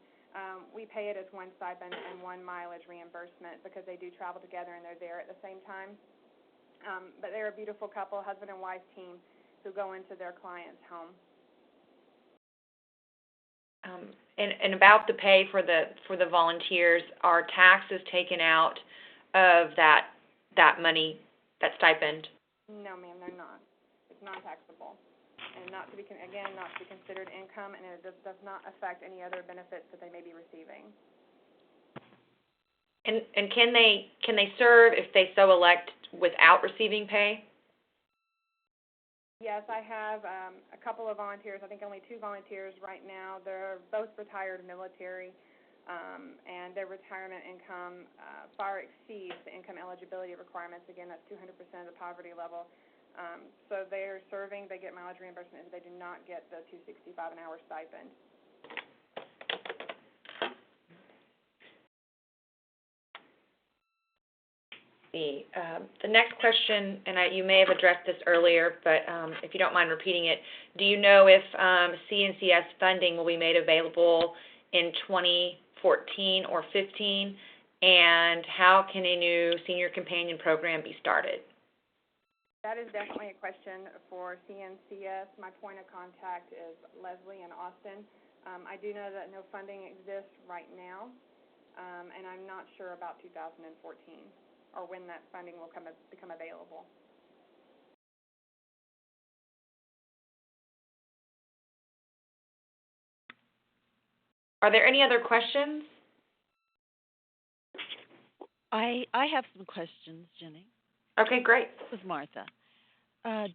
We pay it as one stipend and one mileage reimbursement because they do travel together and they're there at the same time. But they're a beautiful couple, husband and wife team, who go into their client's home. And about the pay for the volunteers, are taxes taken out of that money, that stipend? No, ma'am, they're not. It's non-taxable. And not to be considered income, and it does not affect any other benefits that they may be receiving. And can they serve if they so elect without receiving pay? Yes, I have a couple of volunteers. I think only 2 volunteers right now. They're both retired military, and their retirement income far exceeds the income eligibility requirements. Again, that's 200% of the poverty level. So they're serving, they get mileage reimbursement, and they do not get the $265 an hour stipend. The next question, and you may have addressed this earlier, but if you don't mind repeating it, do you know if CNCS funding will be made available in 2014 or 15, and how can a new senior companion program be started? That is definitely a question for CNCS. My point of contact is Leslie in Austin. I do know that no funding exists right now, and I'm not sure about 2014 or when that funding will become available. Are there any other questions? I have some questions, Jenny. Okay, great. This is Martha.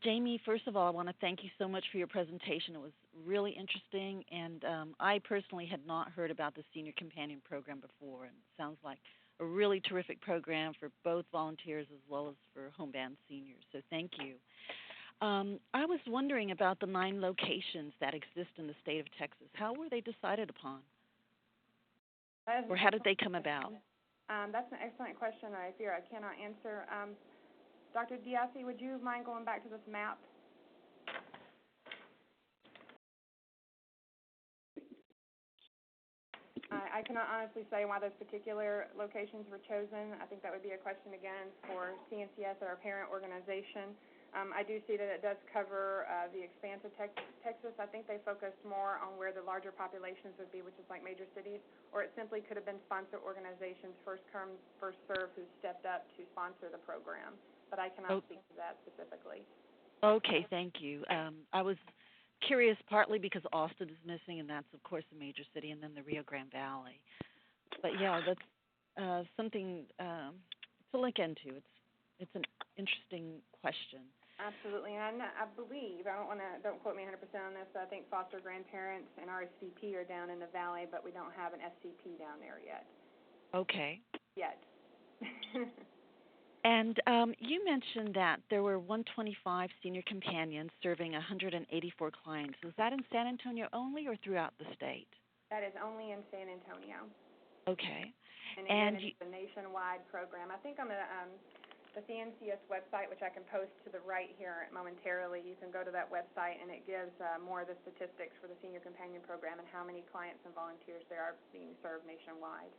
Jamie, first of all, I want to thank you so much for your presentation. It was really interesting, and I personally had not heard about the Senior Companion Program before, and it sounds like a really terrific program for both volunteers as well as for homebound seniors, so thank you. I was wondering about the 9 locations that exist in the state of Texas. How were they decided upon? Or how did they come about? That's an excellent question that I fear I cannot answer. Dr. Diassi, would you mind going back to this map? I cannot honestly say why those particular locations were chosen. I think that would be a question, again, for CNCS or our parent organization. I do see that it does cover the expanse of Texas. I think they focused more on where the larger populations would be, which is like major cities, or it simply could have been sponsor organizations, first come, first serve, who stepped up to sponsor the program. But I cannot speak to that specifically. Okay, thank you. I was curious partly because Austin is missing, and that's, of course, a major city, and then the Rio Grande Valley. But, yeah, that's something to look into. It's an interesting question. Absolutely, and I believe, don't quote me 100% on this, but I think foster grandparents and RSVP are down in the valley, but we don't have an SCP down there yet. Okay. Yet. And you mentioned that there were 125 senior companions serving 184 clients. Was that in San Antonio only or throughout the state? That is only in San Antonio. Okay. And again, it's a nationwide program. I think on the CNCS website, which I can post to the right here momentarily. You can go to that website, and it gives more of the statistics for the Senior Companion Program and how many clients and volunteers there are being served nationwide.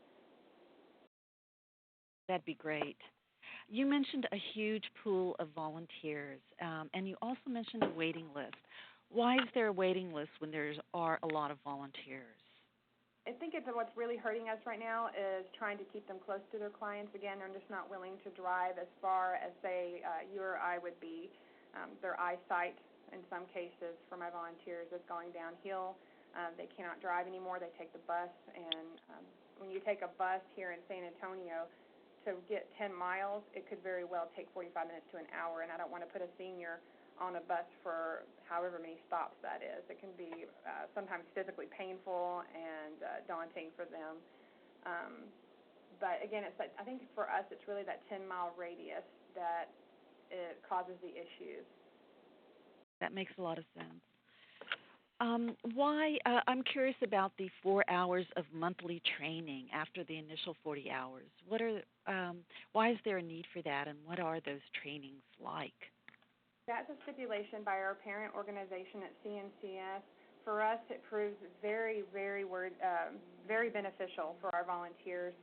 That'd be great. You mentioned a huge pool of volunteers, and you also mentioned a waiting list. Why is there a waiting list when there are a lot of volunteers? I think what's really hurting us right now is trying to keep them close to their clients. Again, they're just not willing to drive as far as, say, you or I would be. Their eyesight, in some cases, for my volunteers, is going downhill. They cannot drive anymore. They take the bus, and when you take a bus here in San Antonio to get 10 miles, it could very well take 45 minutes to an hour, and I don't want to put a senior on a bus for however many stops that is. It can be sometimes physically painful and daunting for them. But again, I think for us it's really that 10-mile radius that it causes the issues. That makes a lot of sense. I'm curious about the 4 hours of monthly training after the initial 40 hours. Why is there a need for that, and what are those trainings like? That's a stipulation by our parent organization at CNCS. For us, it proves very, very beneficial for our volunteers.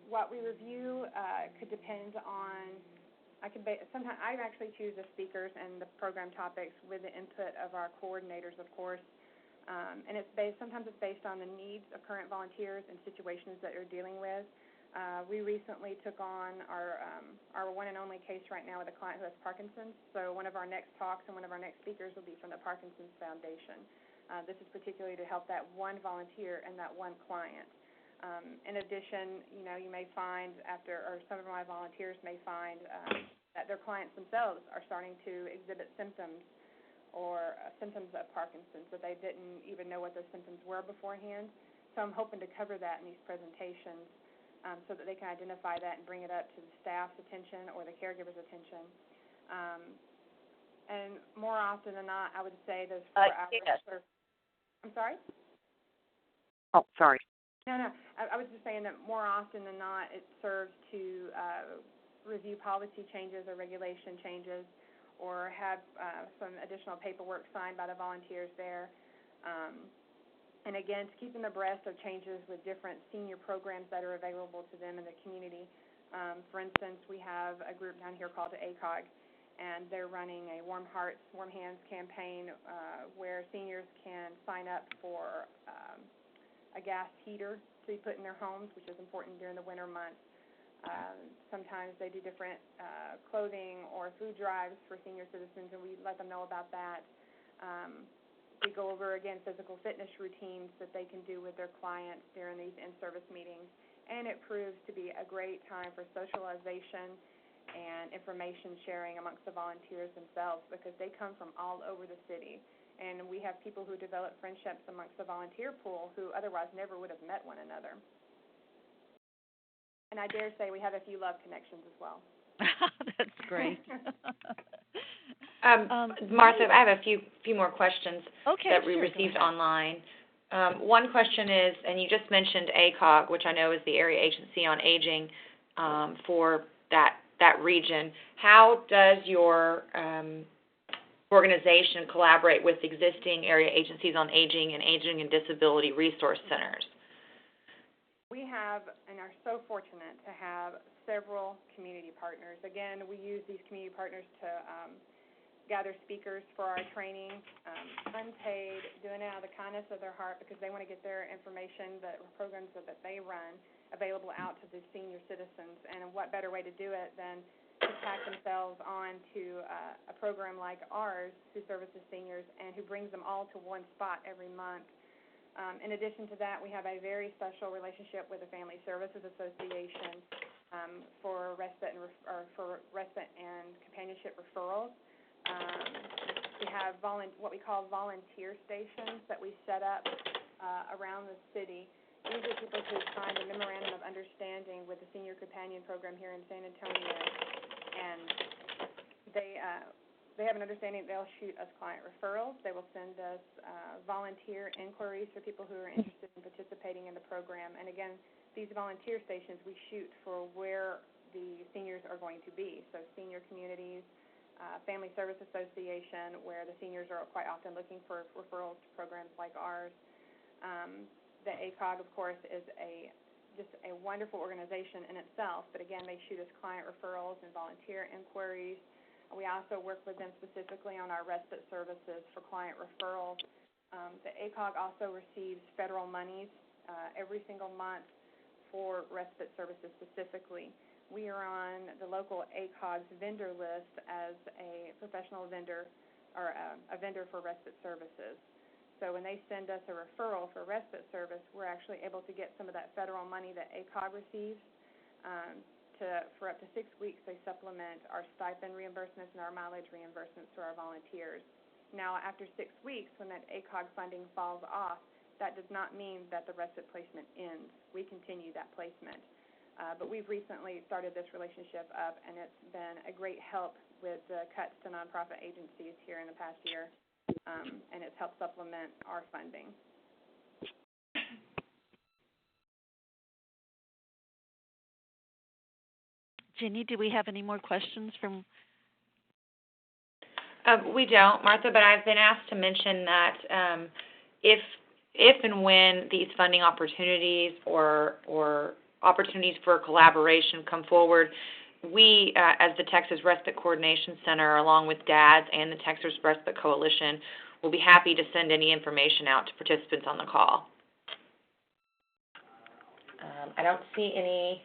What we review could depend on. Sometimes I actually choose the speakers and the program topics with the input of our coordinators, of course. And sometimes it's based on the needs of current volunteers and situations that they're dealing with. We recently took on our one and only case right now with a client who has Parkinson's. So one of our next talks and one of our next speakers will be from the Parkinson's Foundation. This is particularly to help that one volunteer and that one client. In addition, you may find some of my volunteers may find that their clients themselves are starting to exhibit symptoms or symptoms of Parkinson's, that they didn't even know what those symptoms were beforehand. So I'm hoping to cover that in these presentations so that they can identify that and bring it up to the staff's attention or the caregiver's attention. And more often than not, I would say those 4 hours. Yes. I'm sorry? Oh, sorry. No. I was just saying that more often than not, it serves to review policy changes or regulation changes or have some additional paperwork signed by the volunteers there. And again, to keep them abreast of changes with different senior programs that are available to them in the community. For instance, we have a group down here called the ACOG, and they're running a Warm Hearts, Warm Hands campaign where seniors can sign up for a gas heater to be put in their homes, which is important during the winter months. Sometimes they do different clothing or food drives for senior citizens, and we let them know about that. We go over, again, physical fitness routines that they can do with their clients during these in-service meetings, and it proves to be a great time for socialization and information sharing amongst the volunteers themselves because they come from all over the city. And we have people who develop friendships amongst the volunteer pool who otherwise never would have met one another. And I dare say we have a few love connections as well. That's great. Martha, I have a few more questions that we received online. One question is, and you just mentioned ACOG, which I know is the Area Agency on Aging for that region. How does your organization collaborate with existing area agencies on aging and aging and disability resource centers? We have and are so fortunate to have several community partners. Again, we use these community partners to gather speakers for our training, unpaid, doing it out of the kindness of their heart because they want to get their information, the programs that they run, available out to the senior citizens. And what better way to do it than to tack themselves on to a program like ours who services seniors and who brings them all to one spot every month. In addition to that, we have a very special relationship with the Family Services Association for respite and companionship referrals. We have what we call volunteer stations that we set up around the city. These are people who signed a memorandum of understanding with the Senior Companion Program here in San Antonio, and they have an understanding they'll shoot us client referrals. They will send us volunteer inquiries for people who are interested in participating in the program. And again, these volunteer stations we shoot for where the seniors are going to be. So senior communities, Family Service Association, where the seniors are quite often looking for referrals to programs like ours. The ACOG, of course, is just a wonderful organization in itself, but again, they shoot us client referrals and volunteer inquiries. We also work with them specifically on our respite services for client referrals. The ACOG also receives federal monies every single month for respite services specifically. We are on the local ACOG's vendor list as a professional vendor or a vendor for respite services. So when they send us a referral for respite service, we're actually able to get some of that federal money that ACOG receives. For up to 6 weeks, they supplement our stipend reimbursements and our mileage reimbursements to our volunteers. Now, after 6 weeks, when that ACOG funding falls off, that does not mean that the respite placement ends. We continue that placement. But we've recently started this relationship up, and it's been a great help with the cuts to nonprofit agencies here in the past year, and it's helped supplement our funding. Jenny, do we have any more questions from? We don't, Martha, but I've been asked to mention that if and when these funding opportunities or opportunities for collaboration come forward, we, as the Texas Respite Coordination Center, along with DADS and the Texas Respite Coalition, will be happy to send any information out to participants on the call. I don't see any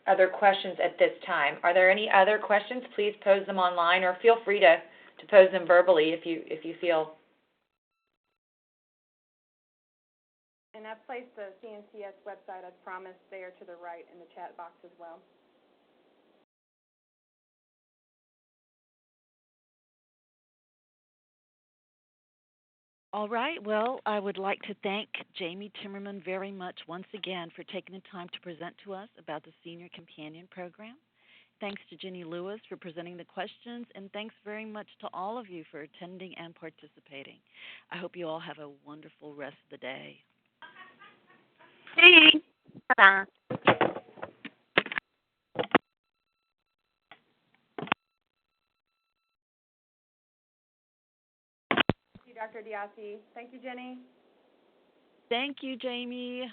other questions at this time. Are there any other questions? Please pose them online, or feel free to pose them verbally if you feel. And I've placed the CNCS website, as promised, there to the right in the chat box as well. All right. Well, I would like to thank Jamie Timmerman very much once again for taking the time to present to us about the Senior Companion Program. Thanks to Jenny Lewis for presenting the questions, and thanks very much to all of you for attending and participating. I hope you all have a wonderful rest of the day. Thanks. Bye-bye. Thank you, Dr. Diassi. Thank you, Jenny. Thank you, Jamie.